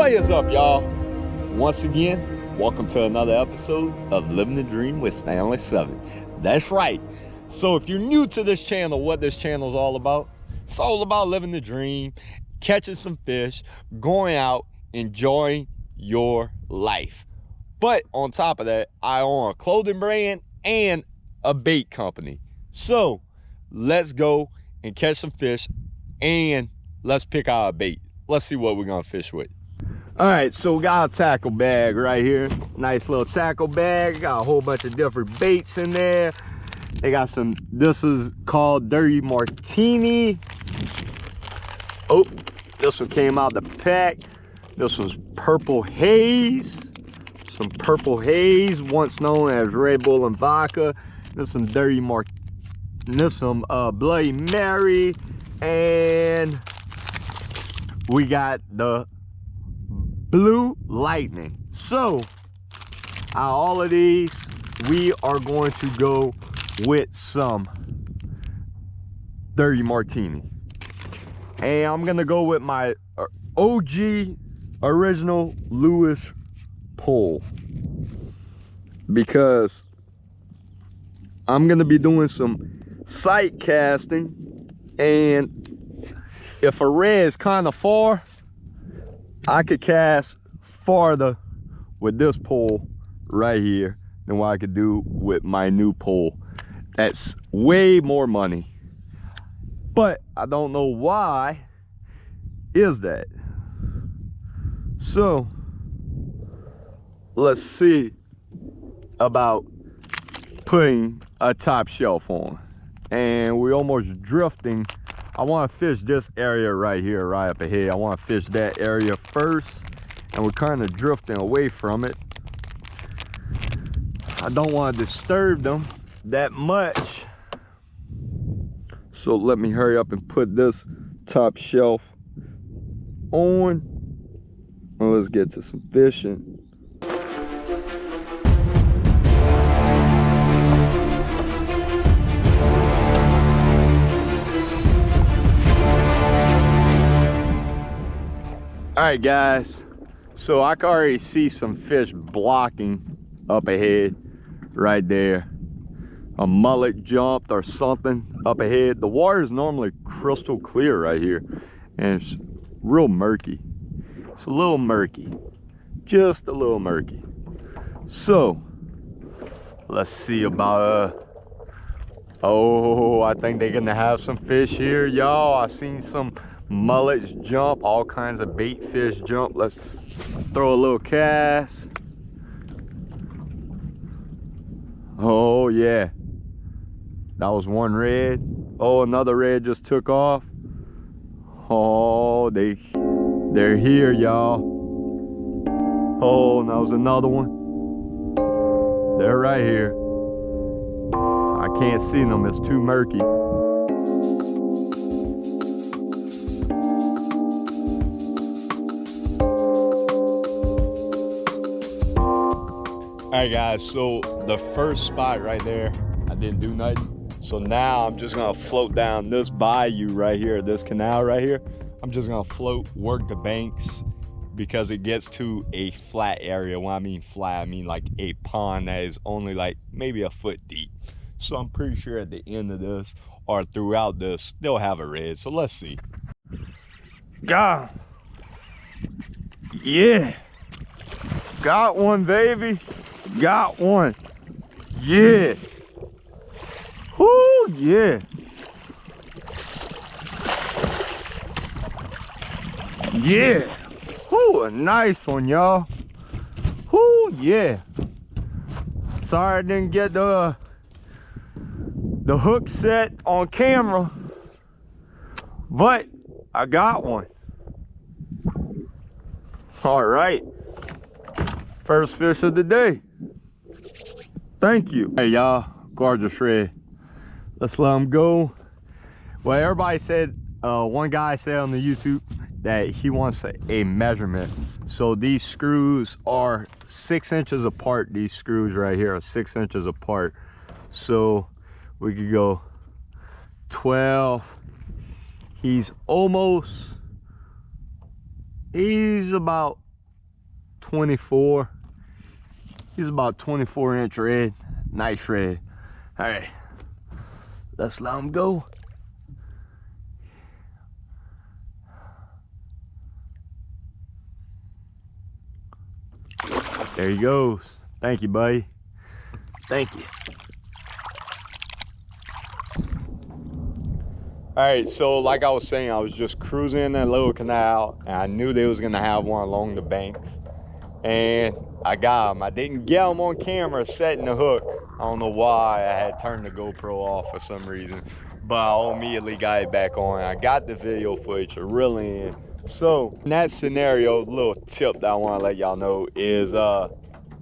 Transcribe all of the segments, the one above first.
What is up, y'all? Once again, welcome to another episode of Living the Dream with Stanley 7. That's right. So if you're new to this channel, what this channel is all about, it's all about living the dream, catching some fish, going out, enjoying your life. But on top of that, I own a clothing brand and a bait company. So let's go and catch some fish and let's pick out a bait. Let's see what we're gonna fish with. All right, so we got a tackle bag right here. Nice little tackle bag. Got a whole bunch of different baits in there. They got some, this is called Dirty Martini. Oh, this one came out the pack. This was Purple Haze. Some Purple Haze, once known as Red Bull and vodka. There's some Dirty Martini. There's some Bloody Mary. And we got the Blue Lightning. So out of all of these, we are going to go with some Dirty Martini, and I'm gonna go with my OG original Lewis pole, because I'm gonna be doing some sight casting, and if a red is kind of far, I could cast farther with this pole right here than what I could do with my new pole. That's way more money, but I don't know why is that. So let's see about putting a top shelf on, and we're almost drifting. I want to fish this area right here, right up ahead. I want to fish that area first, and we're kind of drifting away from it. I don't want to disturb them that much, so let me hurry up and put this top shelf on. Well, let's get to some fishing. All right, guys, so I can already see some fish blocking up ahead right there. A mullet jumped or something up ahead. The water is normally crystal clear right here, and it's real murky. It's a little murky, just a little murky. So let's see about oh, I think they're gonna have some fish here, y'all. I seen some mullets jump, all kinds of bait fish jump. Let's throw a little cast. Oh yeah, that was one red. Oh, another red just took off. Oh, they're here, y'all. Oh, and that was another one. They're right here. I can't see them, it's too murky. All right, guys, so the first spot right there, I didn't do nothing. So now I'm just gonna float down this bayou right here, this canal right here. I'm just gonna float, work the banks, because it gets to a flat area. When I mean flat, I mean like a pond that is only like maybe a foot deep. So I'm pretty sure at the end of this or throughout this, they'll have a red. So let's see. God, yeah, got one, baby. Got one. Yeah. Whoo, yeah. Yeah. Whoo, a nice one, y'all. Whoo, yeah. Sorry I didn't get the hook set on camera, but I got one. All right. First fish of the day. Thank you. Hey y'all, gorgeous red. Let's let them go. Well, everybody said, one guy said on the YouTube that he wants a measurement. So these screws are 6 inches apart. These screws right here are 6 inches apart. So we could go 12. He's about 24. He's about 24-inch red. Nice red. All right, let's let him go. There he goes. Thank you, buddy. Thank you. All right, so like I was saying, I was just cruising in that little canal, and I knew they was gonna have one along the banks, and I got him. I didn't get him on camera setting the hook. I don't know why I had turned the GoPro off for some reason, but I immediately got it back on. I got the video footage to reel in. So in that scenario, little tip that I want to let y'all know is,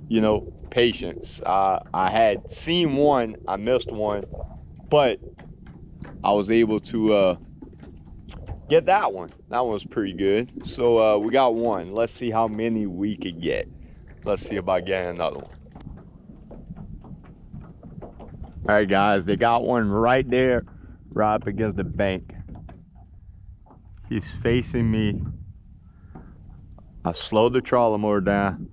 you know, patience. I had seen one, I missed one, but I was able to get that one. That one was pretty good. So we got one. Let's see how many we could get. Let's see about getting another one. All right, guys, they got one right there, right up against the bank. He's facing me. I slowed the trawler motor down.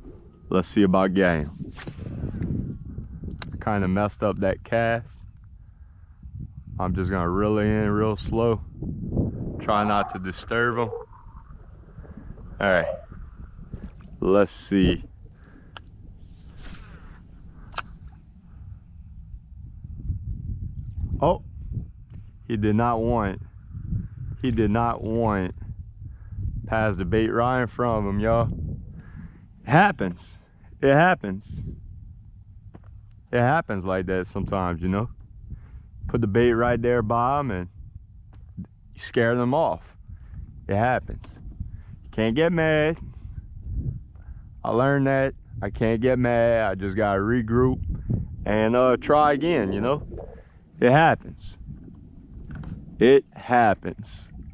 Let's see about getting him. Kind of messed up that cast. I'm just gonna reel it in real slow. Try not to disturb him. All right, let's see. Oh, he did not want it. He did not want it. Passed the bait right in front of him, y'all. It happens. It happens. It happens like that sometimes, you know. Put the bait right there by him and you scare them off. It happens. You can't get mad. I learned that. I can't get mad. I just gotta regroup and try again, you know. It happens. It happens.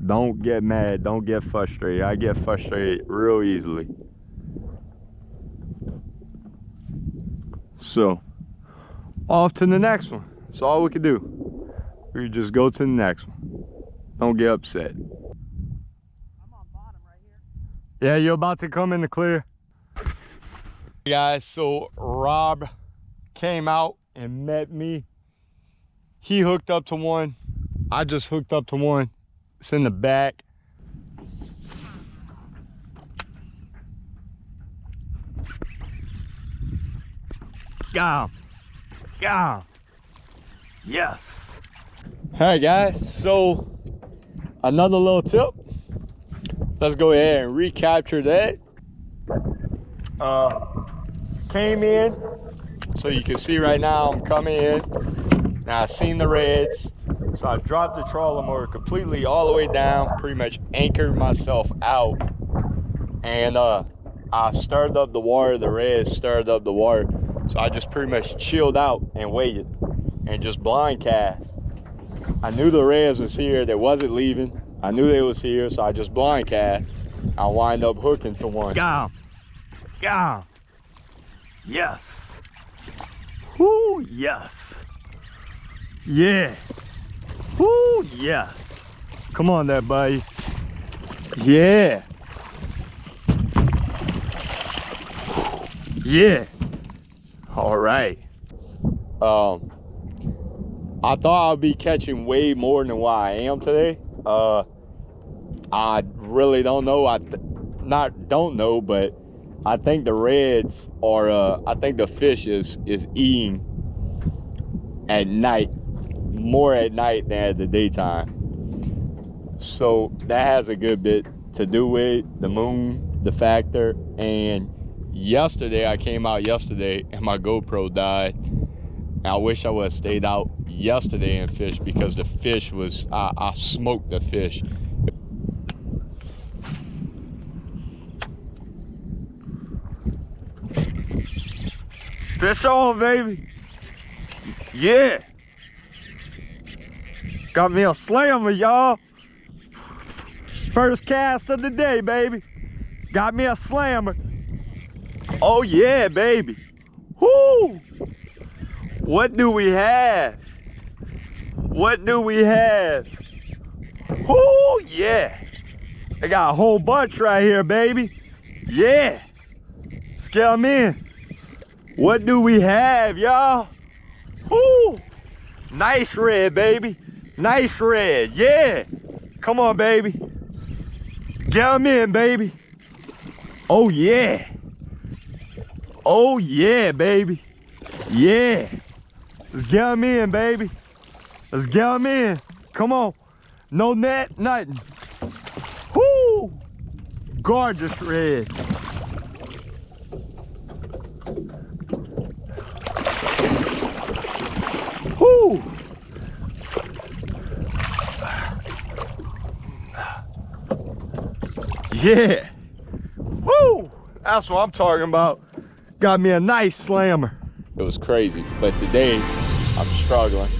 Don't get mad. Don't get frustrated. I get frustrated real easily. So, off to the next one. That's all we can do. We just go to the next one. Don't get upset. I'm on bottom right here. Yeah, you're about to come in the clear. Guys, so Rob came out and met me. He hooked up to one. I just hooked up to one. It's in the back. Got him. Got him. Yes. All right, guys, so another little tip. Let's go ahead and recapture that. Came in, so you can see right now I'm coming in. Now I seen the reds, so I dropped the trawler motor completely all the way down, pretty much anchored myself out, and I stirred up the water. The reds stirred up the water, so I just pretty much chilled out and waited and just blind cast. I knew the reds was here. They wasn't leaving. I knew they was here, so I just blind cast. I wind up hooking to one. Got him. Got him. Yes. Woo, yes. Yeah. Woo, yes. Come on there, buddy. Yeah. Yeah. All right. I thought I'd be catching way more than what I am today. I really don't know. Don't know, but I think the reds are, I think the fish is eating at night, more at night than at the daytime. So that has a good bit to do with the moon, the factor. And yesterday, I came out yesterday and my GoPro died. I wish I would have stayed out yesterday and fished, because the fish was, I smoked the fish. Fish on, baby. Yeah. Got me a slammer, y'all. First cast of the day, baby. Got me a slammer. Oh yeah, baby. Whoo! What do we have? What do we have? Whoo, yeah. I got a whole bunch right here, baby. Yeah. get them in. What do we have, y'all? Woo! Nice red, baby. Nice red, yeah. Come on, baby. Get them in, baby. Oh, yeah. Oh, yeah, baby. Yeah. Let's get them in, baby. Let's get them in. Come on. No net, nothing. Woo! Gorgeous red. Woo! Yeah. Woo! That's what I'm talking about. Got me a nice slammer. It was crazy, but today I'm struggling.